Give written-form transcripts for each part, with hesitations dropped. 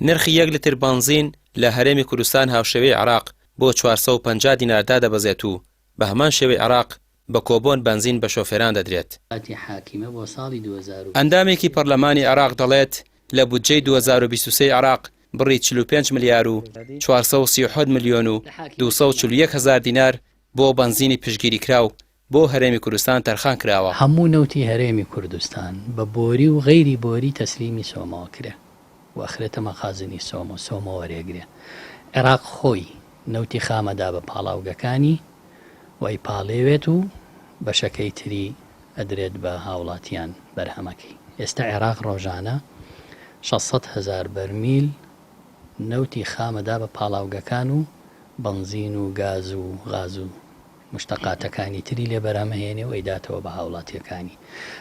نرخی 1 لتر بنزین لە هەرێمی کوردستان هاوشێوەی عێراق بۆ 450 دیناردا دەبەزێت و بە هەمان شێوەی عێراق بە کۆبۆن بنزین بە شۆفێران دەدرێت. ئەندامێکی پەرلەمانی عێراق دەڵێت لە بودجەی 2023 عێراق بڕی 45 ملیار و 437 ملیۆن و 241 هزار دینار بۆ بنزینی پشگیری کراو بۆ هەرێمی کوردستان تەرخان کراوە. هەموو نەوتی هەرێمی کوردستان بە بۆری و غەیری بۆری تەسلیمی سۆمەوە کرێ و ئەخرێتە مەخازنی سۆمە وەرێگرێ. عێراق خۆی نەوتی خامەدا بە پاڵاوگەکانی وی پاڵێوێت و بەشەکەی تری ئەدرێت بە هاوڵاتیان بەرهەمەکەی. ئێستا عێراق ڕۆژانە 600,000 بەرمیل نەوتی خامەدا بە پاڵاوگەکان و بنزین و گاز و غاز و مشتەقاتەکانی تری لێ بەرهەمەهێنێ و ئەیداتەوە بە هاوڵاتیەکانی.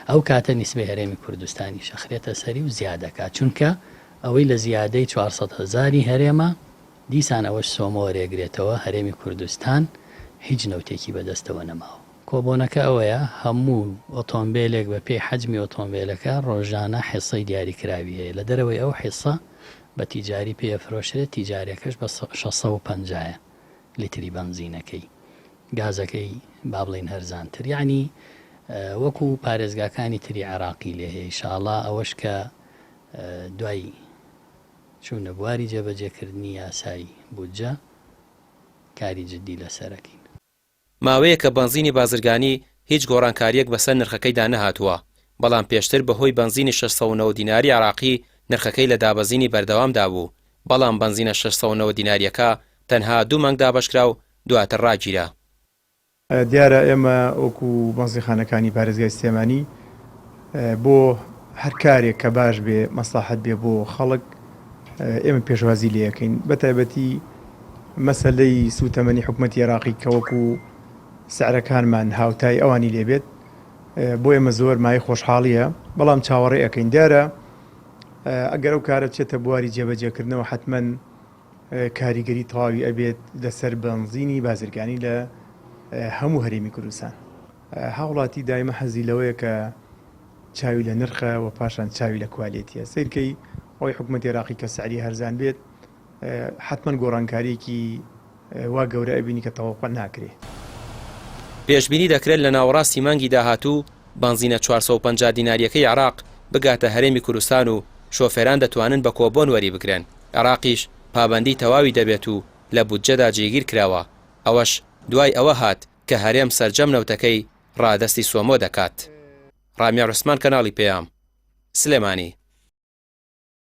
ئەو کاتە نیسبەی هەرێمی کوردستانی شەخرێتە سەری و زیادەکات، چونکە ئەوەی لە زیادەی 400,000 هەرێمە دیسان ئەوەش سۆمە وەرێگرێتەوە. هەرێمی کوردستان هیچ نەوتێکی بەدەستەوە نەماوە. کۆبۆنەکە ئەوەیە هەموو ئۆتۆمبیلێک بە پێی حەجمی ئۆتۆمبیلەکە ڕۆژانە حیسەی دیاریکراوی هەیە، لە دەرەوەی ئەو حیسە بە تیجاری پێفرۆشرێت، تیجاریەکەش بە 650 لیتری بنزینەکەی، گازەکەی با بڵێن هەرزانتر، یعنی وەکو پارێزگاکانی تری عێراقی لێ هەیە. ئینشاڵڵا ئەوەش کە دوای چوونە بواری جێبەجێکردنی یاسای بودجە کاری جدی لەسەرەکەین. ماوەیە کە بنزینی بازرگانی هیچ گۆڕانکاریەک بەسەر نرخەکەیدا نەهاتووە، بەڵام پێشتر بەهۆی بنزینی 690 دیناری عێراقی نرخەکەی لە دابەزینی بەردەوامدا بوو، بەڵام بنزینە 690 دیناریەکە تەنها 2 مانگ دابەشکرا و دواتر ڕاگیرا. دیارە ئێمە وەکو بەنزینخانەکانی پارێزگای سلێمانی بۆ هەر کارێک کە باش بێ مەسلحەت بێ بۆ خەڵک ئێمە پێشوازی لێەکەین، بەتایبەتی مەسەلەی سوتەمەنی حکوومەتی عێراقی کە وەکو سعرەکانمان هاوتای ئەوانی لێبێت بۆ ئێمە زۆر مای خۆشحاڵیە، بەڵام چاوەڕێ ئەەکەین. دیارە ئەگەر ئەو کارە بچێتە بواری جێبەجێکردنەوە حتمەن کاریگەری تەواوی ئەبێت لەسەر بنزینی بازرگانی لە هەموو هەرێمی کوردستان. هاوڵاتی دایمە حەزی لەوەیە کە چاوی لە نرخە و پاشان چاوی لە کوالێتیە. سیرکەی ئەوەی حکوومەتی عێراقی کە سعری هەرزان بێت حتمەن گۆڕانکاریەکی وا گەورە ئەبینی کە تەواوقع ناکرێت. پێشبینی دەکرێت لە ناوەڕاستی مانگی داهاتوو بنزینە 450 دیناریەکەی عێراق بگاتە هەرێمی کوردستان و شۆفێران دەتوانن بە کۆبۆن وەری بگرن. عێراقیش پابەندی تەواوی دەبێت و لە بودجەدا جێگیر کراوە، ئەوەش دوای ئەوە هات کە هەرێم سەرجەم نەوتەکەی ڕادەستی سۆمۆ دەکات. ڕامیا ڕوسمان، کەناڵی پێام، سلێمانی.